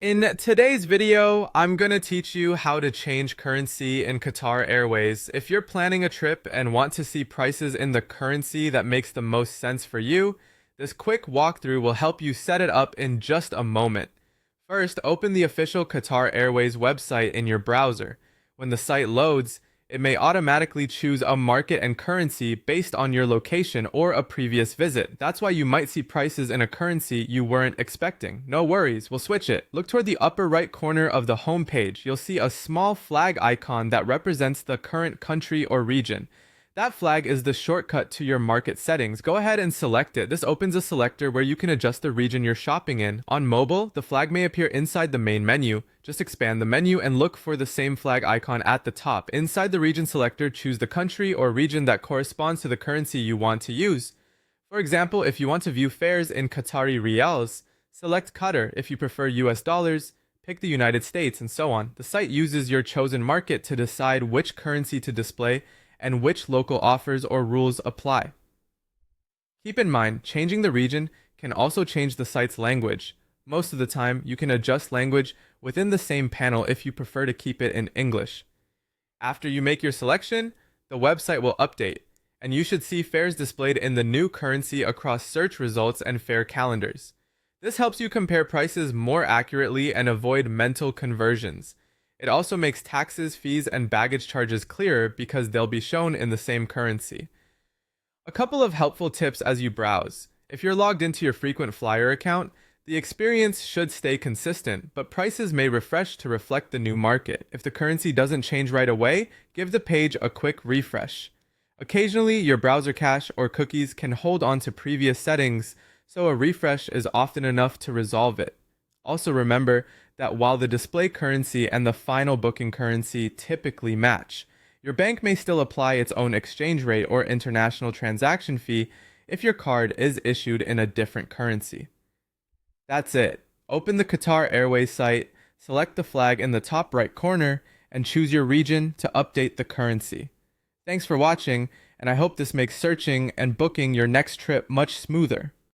In today's video, I'm going to teach you how to change currency in Qatar Airways. If you're planning a trip and want to see prices in the currency that makes the most sense for you, this quick walkthrough will help you set it up in just a moment. First, open the official Qatar Airways website in your browser. When the site loads, it may automatically choose a market and currency based on your location or a previous visit. That's why you might see prices in a currency you weren't expecting. No worries, we'll switch it. Look toward the upper right corner of the home page. You'll see a small flag icon that represents the current country or region. That flag is the shortcut to your market settings. Go ahead and select it. This opens a selector where you can adjust the region you're shopping in. On mobile, the flag may appear inside the main menu. Just expand the menu and look for the same flag icon at the top. Inside the region selector, choose the country or region that corresponds to the currency you want to use. For example, if you want to view fares in Qatari riyals, select Qatar. If you prefer US dollars, pick the United States, and so on. The site uses your chosen market to decide which currency to display and which local offers or rules apply. Keep in mind, changing the region can also change the site's language. Most of the time, you can adjust language within the same panel if you prefer to keep it in English. After you make your selection, the website will update, and you should see fares displayed in the new currency across search results and fare calendars. This helps you compare prices more accurately and avoid mental conversions. It also makes taxes, fees, and baggage charges clearer because they'll be shown in the same currency. A couple of helpful tips as you browse. If you're logged into your frequent flyer account, the experience should stay consistent, but prices may refresh to reflect the new market. If the currency doesn't change right away, give the page a quick refresh. Occasionally, your browser cache or cookies can hold on to previous settings, so a refresh is often enough to resolve it. Also remember that while the display currency and the final booking currency typically match, your bank may still apply its own exchange rate or international transaction fee if your card is issued in a different currency. That's it. Open the Qatar Airways site, select the flag in the top right corner, and choose your region to update the currency. Thanks for watching, and I hope this makes searching and booking your next trip much smoother.